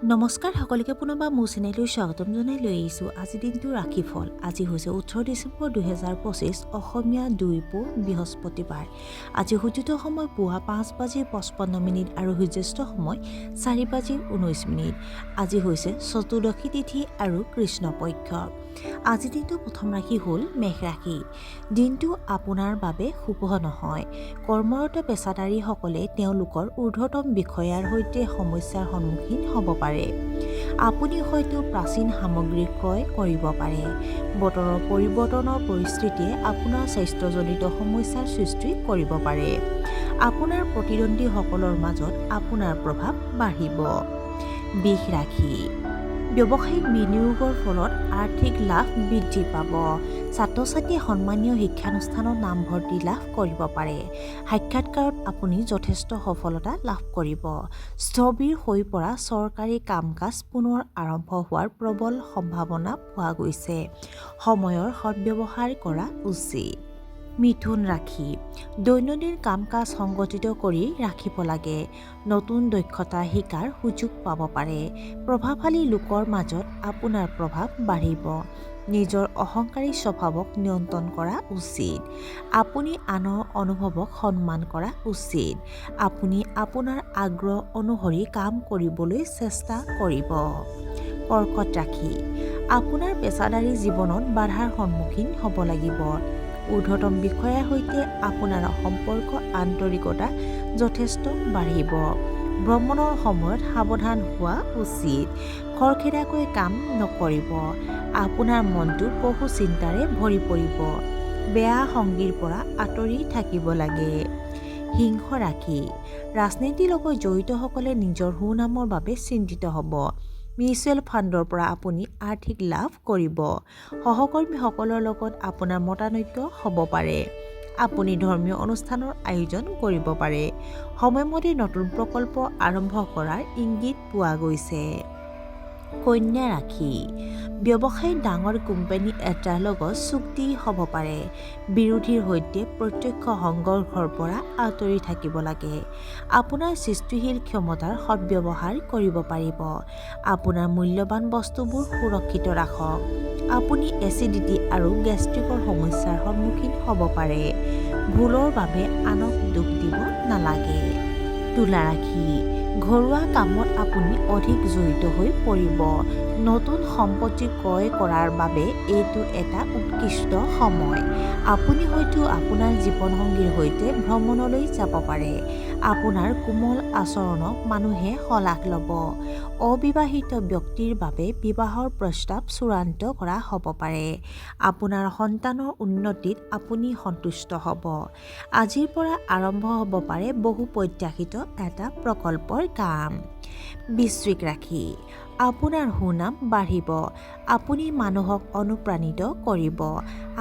নমস্কাৰ সকলোকে পুনৰবাৰ মোৰ চেনেললৈ স্বাগতম জনাই লৈ আহিছোঁ। আজি দিনটো ৰাশিফল। আজি হৈছে 18 ডিচেম্বৰ 2025 অসমীয়া 2 পু বৃহস্পতিবাৰ। আজি সূৰ্যোদয় সময় পুৱা 5:55 আৰু সূৰ্যাস্ত সময় 4:19। আজি হৈছে চতুৰ্দশী তিথি আৰু কৃষ্ণপক্ষ। আজি দিনটো প্ৰথম ৰাশি হ'ল মেষ ৰাশি। দিনটো আপোনাৰ বাবে শুভ নহয়। কৰ্মৰত পেছাদাৰীসকলে তেওঁলোকৰ ঊৰ্ধ্বতম বিষয়াৰ সৈতে সমস্যাৰ সন্মুখীন হ'ব পাৰে। আপুনি হয়তো প্ৰাচীন সামগ্ৰী ক্ৰয় কৰিব পাৰে। বতৰৰ পৰিৱৰ্তনৰ পৰিস্থিতিয়ে আপোনাৰ স্বাস্থ্যজনিত সমস্যাৰ সৃষ্টি কৰিব পাৰে। আপোনাৰ প্ৰতিদ্বন্দ্বীসকলৰ মাজত আপোনাৰ প্ৰভাৱ বাঢ়িব। বৃষ ৰাশি। ব্যৱসায়িক বিনিয়োগৰ ফলত আৰ্থিক লাভ বৃদ্ধি পাব। ছাত্ৰ-ছাত্ৰীয়ে সন্মানীয় শিক্ষানুষ্ঠানত নামভৰ্তি লাভ কৰিব পাৰে। সাক্ষাৎকাৰত আপুনি যথেষ্ট সফলতা লাভ কৰিব। স্থবিৰ হৈ পৰা চৰকাৰী কাম-কাজ পুনৰ আৰম্ভ হোৱাৰ প্ৰবল সম্ভাৱনা পোৱা গৈছে। সময়ৰ সদ্ব্যৱহাৰ কৰা উচিত। মিথুন ৰাশি। দৈনন্দিন কাম-কাজ সংগঠিত কৰি ৰাখিব লাগে। নতুন দক্ষতা শিকাৰ সুযোগ পাব পাৰে। প্ৰভাৱশালী লোকৰ মাজত আপোনাৰ প্ৰভাৱ বাঢ়িব। নিজৰ অহংকাৰী স্বভাৱক নিয়ন্ত্ৰণ কৰা উচিত। আপুনি আনৰ অনুভৱক সন্মান কৰা উচিত। আপুনি আপোনাৰ আগ্ৰহ অনুসৰি কাম কৰিবলৈ চেষ্টা কৰিব। কৰ্কট ৰাশি। আপোনাৰ পেছাদাৰী জীৱনত বাধাৰ সন্মুখীন হ'ব লাগিব। ঊৰ্ধ্বতম বিষয়াৰ সৈতে আপোনাৰ সম্পৰ্ক আন্তৰিকতা যথেষ্ট বাঢ়িব। ভ্ৰমণৰ সময়ত সাৱধান হোৱা উচিত। খৰখেদাকৈ কাম নকৰিব। আপোনাৰ মনটো বহু চিন্তাৰে ভৰি পৰিব। বেয়া সংগীৰ পৰা আঁতৰি থাকিব লাগে। সিংহ ৰাশি। ৰাজনীতিৰ লগত জড়িতসকলে নিজৰ সুনামৰ বাবে চিন্তিত হ'ব। মিউচুৱেল ফাণ্ডৰ পৰা আপুনি আৰ্থিক লাভ কৰিব। সহকৰ্মীসকলৰ লগত আপোনাৰ মতানৈক্য হ'ব পাৰে। আপুনি ধৰ্মীয় অনুষ্ঠানৰ আয়োজন কৰিব পাৰে। সময়মতে নতুন প্ৰকল্প আৰম্ভ কৰাৰ ইংগিত পোৱা গৈছে। কন্যা ৰাশি। ব্যৱসায়িক ডাঙৰ কোম্পানী এটাৰ লগত চুক্তি হ'ব পাৰে। বিৰোধীৰ সৈতে প্ৰত্যক্ষ সংঘৰ্ষৰ পৰা আঁতৰি থাকিব লাগে। আপোনাৰ সৃষ্টিশীল ক্ষমতাৰ সদ্ব্যৱহাৰ কৰিব পাৰিব। আপোনাৰ মূল্যৱান বস্তুবোৰ সুৰক্ষিত ৰাখক। আপুনি এচিডিটি আৰু গেষ্ট্ৰিকৰ সমস্যাৰ সন্মুখীন হ'ব পাৰে। ভুলৰ বাবে আনক দুখ দিব নালাগে। তুলা ৰাশি। ঘৰুৱা কামত আপুনি অধিক জড়িত হৈ পৰিব। নতুন সম্পত্তি ক্ৰয় কৰাৰ বাবে এইটো এটা উৎকৃষ্ট সময়। আপুনি হয়তো আপোনাৰ জীৱনসংগীৰ সৈতে ভ্ৰমণলৈ যাব পাৰে। আপোনাৰ কোমল আচৰণক মানুহে শলাগ ল'ব। অবিবাহিত ব্যক্তিৰ বাবে বিবাহৰ প্ৰস্তাৱ চূড়ান্ত কৰা হ'ব পাৰে। আপোনাৰ সন্তানৰ উন্নতিত আপুনি সন্তুষ্ট হ'ব। আজিৰ পৰা আৰম্ভ হ'ব পাৰে বহু প্ৰত্যাশিত এটা প্ৰকল্পৰ কাম। বৃশ্চিক ৰাশি। আপোনাৰ সুনাম বাঢ়িব। আপুনি মানুহক অনুপ্ৰাণিত কৰিব।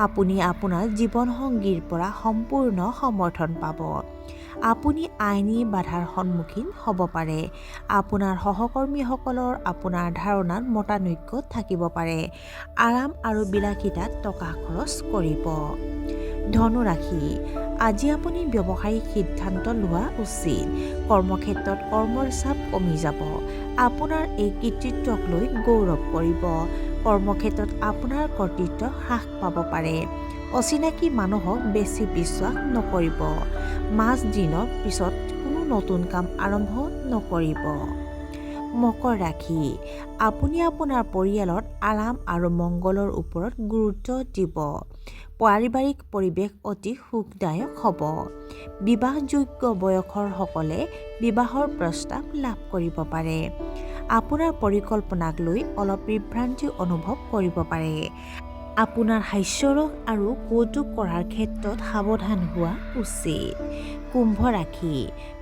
আপুনি আপোনাৰ জীৱনসংগীৰ পৰা সম্পূৰ্ণ সমৰ্থন পাব। আপুনি আইনী বাধাৰ সন্মুখীন হ'ব পাৰে। আপোনাৰ সহকৰ্মীসকলৰ আপোনাৰ ধাৰণাত মতানৈক্য থাকিব পাৰে। আৰাম আৰু বিলাসিতাত টকা খৰচ কৰিব। ধনু ৰাশি। আজি আপুনি ব্যৱসায়িক সিদ্ধান্ত লোৱা উচিত। কৰ্মক্ষেত্ৰত কৰ্মৰ চাপ কমি যাব। আপোনাৰ এই কৃতিত্বক লৈ গৌৰৱ কৰিব। কৰ্মক্ষেত্ৰত আপোনাৰ কৰ্তৃত্ব হ্ৰাস পাব পাৰে। অচিনাকি মানুহক বেছি বিশ্বাস নকৰিব। মাজ দিনৰ পিছত কোনো নতুন কাম আৰম্ভ নকৰিব। মকৰ ৰাশি। আপুনি আপোনাৰ পৰিয়ালত আৰাম আৰু মংগলৰ ওপৰত গুৰুত্ব দিব। পাৰিবাৰিক পৰিৱেশ অতি সুখদায়ক হ'ব। বিবাহযোগ্য বয়সৰ সকলে বিবাহৰ প্ৰস্তাৱ লাভ কৰিব পাৰে। আপোনাৰ পৰিকল্পনাক লৈ অলপ বিভ্ৰান্তি অনুভৱ কৰিব পাৰে। আপোনাৰ হাস্যৰস আৰু কৌতুক কৰাৰ ক্ষেত্ৰত সাৱধান হোৱা উচিত। কুম্ভ ৰাশি।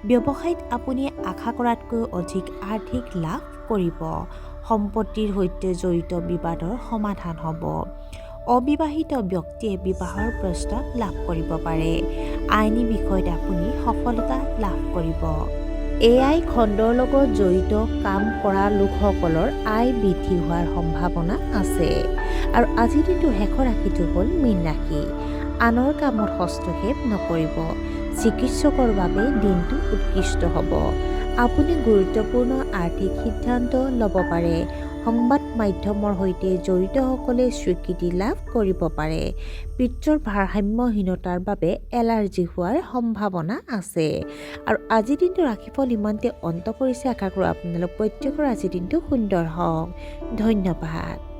ব্যৱসায়ত আপুনি আশা কৰাতকৈ অধিক আৰ্থিক লাভ কৰিব। সম্পত্তিৰ সৈতে জড়িত বিবাদৰ সমাধান হ'ব। অবিবাহিত ব্যক্তিয়ে বিবাহৰ প্ৰস্তাৱ লাভ কৰিব পাৰে। আইনী বিষয়ত আপুনি সফলতা লাভ কৰিব। AI খণ্ডৰ লগত জড়িত কাম কৰা লোকসকলৰ আয় বৃদ্ধি হোৱাৰ সম্ভাৱনা আছে। আৰু আজিৰ দিনটো শেষৰ ৰাশিটো হ'ল মীন ৰাশি। আনৰ কামত হস্তক্ষেপ নকৰিব। চিকিৎসকৰ বাবে দিনটো উৎকৃষ্ট হ'ব। আপুনি গুৰুত্বপূৰ্ণ আৰ্থিক সিদ্ধান্ত ল'ব পাৰে। সংবাদ মাধ্যমৰ সৈতে জড়িতসকলে স্বীকৃতি লাভ কৰিব পাৰে। পিত্তৰ ভাৰসাম্যহীনতাৰ বাবে এলাৰ্জি হোৱাৰ সম্ভাৱনা আছে। আৰু আজিৰ দিনটো ৰাশিফল ইমানতে অন্ত পৰিছে। আশা কৰোঁ আপোনালোক প্ৰত্যেকৰ আজিৰ দিনটো সুন্দৰ হওক। ধন্যবাদ।